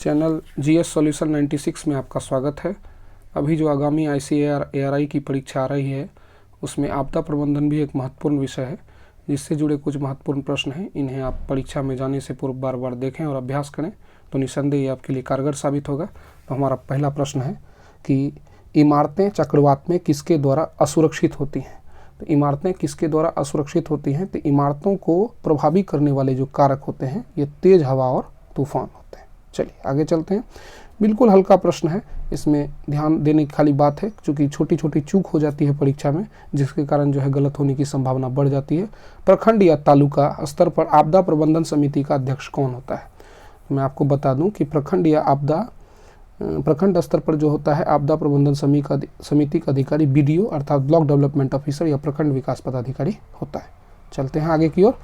Channel GS solution 96 में आपका स्वागत है। अभी जो आगामी ICAR ARI की परीक्षा आ रही है उसमें आपदा प्रबंधन भी एक महत्वपूर्ण विषय है, जिससे जुड़े कुछ महत्वपूर्ण प्रश्न हैं। इन्हें आप परीक्षा में जाने से पूर्व बार बार देखें और अभ्यास करें तो निस्संदेह ये आपके लिए कारगर साबित होगा। तो हमारा पहला प्रश्न है कि इमारतें चक्रवात में किसके द्वारा असुरक्षित होती हैं। तो इमारतें किसके द्वारा असुरक्षित होती हैं? तो इमारतों को प्रभावित करने वाले जो कारक होते हैं ये तेज हवा और तूफान होते हैं। चलिए आगे चलते हैं। बिल्कुल हल्का प्रश्न है, इसमें ध्यान देने की खाली बात है क्योंकि छोटी छोटी चूक हो जाती है परीक्षा में, जिसके कारण जो है गलत होने की संभावना बढ़ जाती है। प्रखंड या तालुका स्तर पर आपदा प्रबंधन समिति का अध्यक्ष कौन होता है? मैं आपको बता दूं कि प्रखंड स्तर पर जो होता है आपदा प्रबंधन समिति का अधिकारी BDO अर्थात ब्लॉक डेवलपमेंट ऑफिसर या प्रखंड विकास पदाधिकारी होता है। चलते हैं आगे की ओर।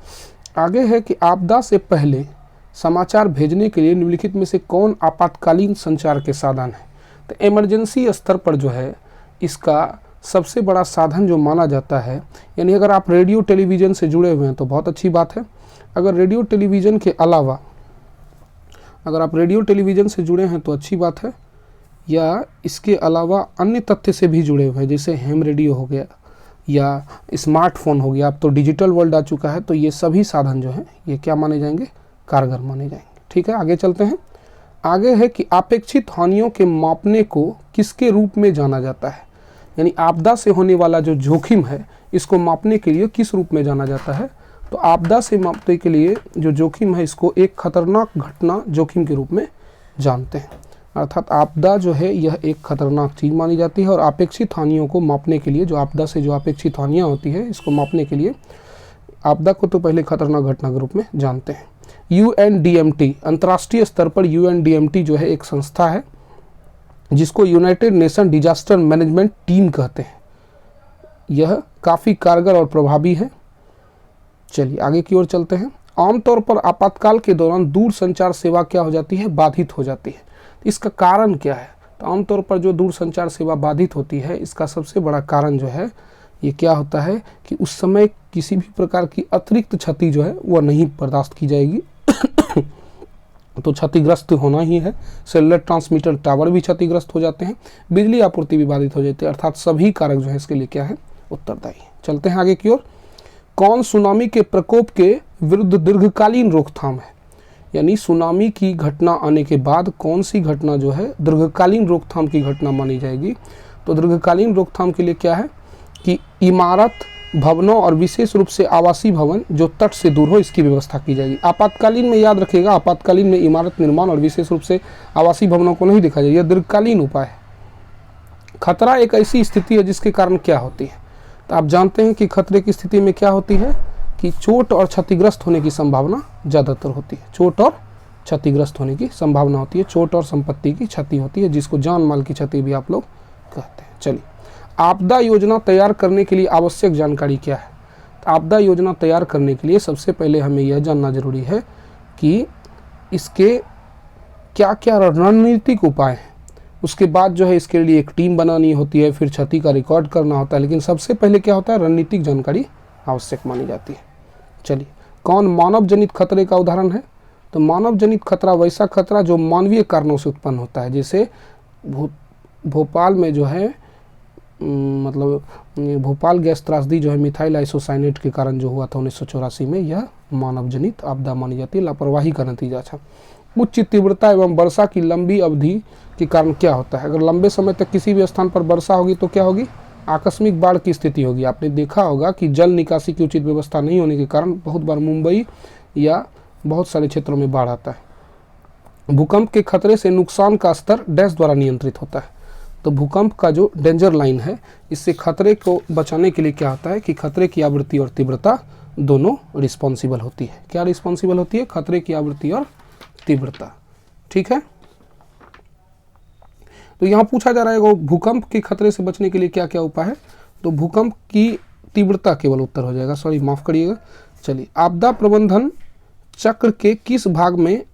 आगे है कि आपदा से पहले समाचार भेजने के लिए निम्नलिखित में से कौन आपातकालीन संचार के साधन है? तो इमरजेंसी स्तर पर जो है इसका सबसे बड़ा साधन जो माना जाता है, यानी अगर आप रेडियो टेलीविज़न से जुड़े हुए हैं तो बहुत अच्छी बात है। अगर रेडियो टेलीविज़न के अलावा अगर आप रेडियो टेलीविज़न से जुड़े हैं तो अच्छी बात है, या इसके अलावा अन्य तथ्य से भी जुड़े हुए हैं जैसे हैम रेडियो हो गया या स्मार्टफोन हो गया, अब तो डिजिटल वर्ल्ड आ चुका है, तो ये सभी साधन जो हैं ये क्या माने जाएंगे? कारगर माने जाएंगे। ठीक है, आगे चलते हैं। आगे है कि अपेक्षित हानियों के मापने को किसके रूप में जाना जाता है? यानी आपदा से होने वाला जो जोखिम है इसको मापने के लिए किस रूप में जाना जाता है? तो आपदा से मापने के लिए जो जोखिम है इसको एक खतरनाक घटना जोखिम के रूप में जानते हैं। अर्थात आपदा जो है यह एक खतरनाक चीज़ मानी जाती है और अपेक्षित हानियों को मापने के लिए, जो आपदा से जो अपेक्षित हानियाँ होती है इसको मापने के लिए आपदा को तो पहले खतरनाक घटना के रूप में जानते हैं। UNDMT अंतर्राष्ट्रीय स्तर पर UNDMT जो है एक संस्था है जिसको United nation disaster management team कहते हैं। यह काफ़ी कारगर और प्रभावी है। चलिए आगे की ओर चलते हैं। आमतौर पर आपातकाल के दौरान दूर संचार सेवा क्या हो जाती है? बाधित हो जाती है। इसका कारण क्या है? तो आमतौर पर जो दूर संचार सेवा बाधित होती है इसका सबसे बड़ा कारण जो है ये क्या होता है कि उस समय किसी भी प्रकार की अतिरिक्त क्षति जो है वह नहीं बर्दाश्त की जाएगी तो क्षतिग्रस्त होना ही है। सेलुलर ट्रांसमीटर टावर भी क्षतिग्रस्त हो जाते हैं, बिजली आपूर्ति भी बाधित हो जाती है, अर्थात सभी कारक जो है इसके लिए क्या है? उत्तरदायी है। चलते हैं आगे की ओर। कौन सुनामी के प्रकोप के विरुद्ध दीर्घकालीन रोकथाम है? यानी सुनामी की घटना आने के बाद कौन सी घटना जो है दीर्घकालीन रोकथाम की घटना मानी जाएगी? तो दीर्घकालीन रोकथाम के लिए क्या है कि इमारत, भवनों और विशेष रूप से आवासीय भवन जो तट से दूर हो इसकी व्यवस्था की जाएगी। आपातकालीन में याद रखिएगा, आपातकालीन में इमारत निर्माण और विशेष रूप से आवासीय भवनों को नहीं देखा जाएगा, यह दीर्घकालीन उपाय है। खतरा एक ऐसी स्थिति है जिसके कारण क्या होती है? तो आप जानते हैं कि खतरे की स्थिति में क्या होती है कि चोट और क्षतिग्रस्त होने की संभावना ज़्यादातर होती है। चोट और क्षतिग्रस्त होने की संभावना होती है, चोट और संपत्ति की क्षति होती है, जिसको जान माल की क्षति भी आप लोग कहते हैं। चलिए, आपदा योजना तैयार करने के लिए आवश्यक जानकारी क्या है? तो आपदा योजना तैयार करने के लिए सबसे पहले हमें यह जानना जरूरी है कि इसके क्या क्या रणनीतिक उपाय हैं। उसके बाद जो है इसके लिए एक टीम बनानी होती है, फिर क्षति का रिकॉर्ड करना होता है, लेकिन सबसे पहले क्या होता है? रणनीतिक जानकारी आवश्यक मानी जाती है। चलिए, कौन मानव जनित खतरे का उदाहरण है? तो मानव जनित खतरा वैसा खतरा जो मानवीय कारणों से उत्पन्न होता है, जैसे भोपाल में जो है भोपाल गैस त्रासदी जो है मिथाइल आइसोसाइनेट के कारण जो हुआ था 1984 में, यह मानव जनित आपदा मानी जाती है, लापरवाही का नतीजा था। उच्च तीव्रता एवं वर्षा की लंबी अवधि के कारण क्या होता है? अगर लंबे समय तक किसी भी स्थान पर वर्षा होगी तो क्या होगी? आकस्मिक बाढ़ की स्थिति होगी। आपने देखा होगा कि जल निकासी की उचित व्यवस्था नहीं होने के कारण बहुत बार मुंबई या बहुत सारे क्षेत्रों में बाढ़ आता है। भूकंप के खतरे से नुकसान का स्तर डैश द्वारा नियंत्रित होता है। तो भूकंप का जो डेंजर लाइन है, इससे खतरे को बचाने के लिए क्या होता है कि खतरे की आवृत्ति और तीव्रता दोनों रिस्पॉन्सिबल होती है। क्या रिस्पॉन्सिबल होती है? खतरे की आवृत्ति और तीव्रता। ठीक है, तो यहाँ पूछा जा रहा है भूकंप के खतरे से बचने के लिए क्या क्या उपाय है? तो भूकंप की तीव्रता केवल उत्तर हो जाएगा, सॉरी माफ करिएगा। चलिए, आपदा प्रबंधन चक्र के किस भाग में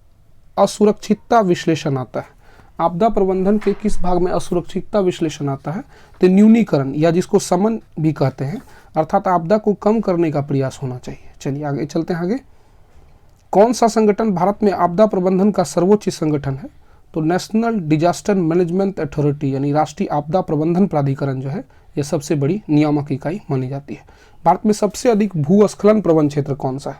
असुरक्षितता विश्लेषण आता है? आपदा प्रबंधन के किस भाग में असुरक्षितता विश्लेषण आता है? तो न्यूनीकरण या जिसको समन भी कहते हैं, अर्थात आपदा को कम करने का प्रयास होना चाहिए। चलिए आगे चलते हैं। आगे कौन सा संगठन भारत में आपदा प्रबंधन का सर्वोच्च संगठन है? तो नेशनल डिजास्टर मैनेजमेंट अथॉरिटी यानी राष्ट्रीय आपदा प्रबंधन प्राधिकरण जो है ये सबसे बड़ी नियामक इकाई मानी जाती है। भारत में सबसे अधिक भूस्खलन प्रवण क्षेत्र कौन सा है?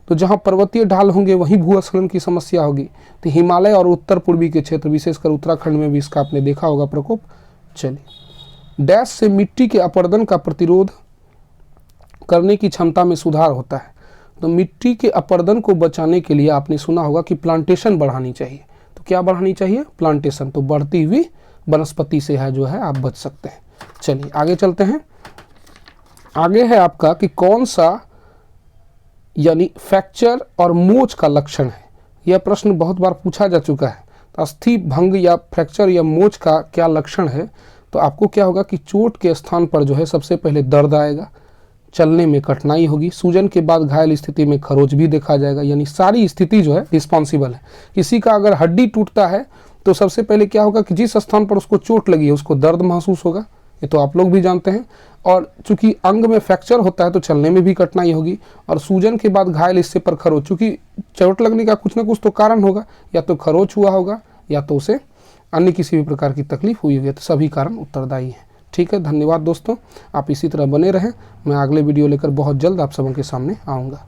तो जहाँ पर्वतीय ढाल होंगे वहीं भूस्खलन की समस्या होगी। तो हिमालय और उत्तर पूर्वी के क्षेत्र, विशेषकर उत्तराखंड में भी इसका आपने देखा होगा प्रकोप। चलिए, डैश से मिट्टी के अपरदन का प्रतिरोध करने की क्षमता में सुधार होता है। तो मिट्टी के अपरदन को बचाने के लिए आपने सुना होगा कि प्लांटेशन बढ़ानी चाहिए। तो क्या बढ़ानी चाहिए? प्लांटेशन। तो बढ़ती हुई वनस्पति से है जो है आप बच सकते हैं। चलिए आगे चलते हैं। आगे है आपका कि कौन सा यानी फ्रैक्चर और मोच का लक्षण है। यह प्रश्न बहुत बार पूछा जा चुका है। तो अस्थि भंग या फ्रैक्चर या मोच का क्या लक्षण है? तो आपको क्या होगा कि चोट के स्थान पर जो है सबसे पहले दर्द आएगा, चलने में कठिनाई होगी, सूजन के बाद घायल स्थिति में खरोच भी देखा जाएगा। यानी सारी स्थिति जो है रिस्पॉन्सिबल है। किसी का अगर हड्डी टूटता है तो सबसे पहले क्या होगा कि जिस स्थान पर उसको चोट लगी है उसको दर्द महसूस होगा, ये तो आप लोग भी जानते हैं। और चूंकि अंग में फ्रैक्चर होता है तो चलने में भी कठिनाई होगी, और सूजन के बाद घायल हिस्से पर खरोच, चूंकि चोट लगने का कुछ ना कुछ तो कारण होगा, या तो खरोच हुआ होगा या तो उसे अन्य किसी भी प्रकार की तकलीफ हुई होगी। तो सभी कारण उत्तरदायी हैं। ठीक है, धन्यवाद दोस्तों, आप इसी तरह बने रहें। मैं अगले वीडियो लेकर बहुत जल्द आप सबों के सामने आऊँगा।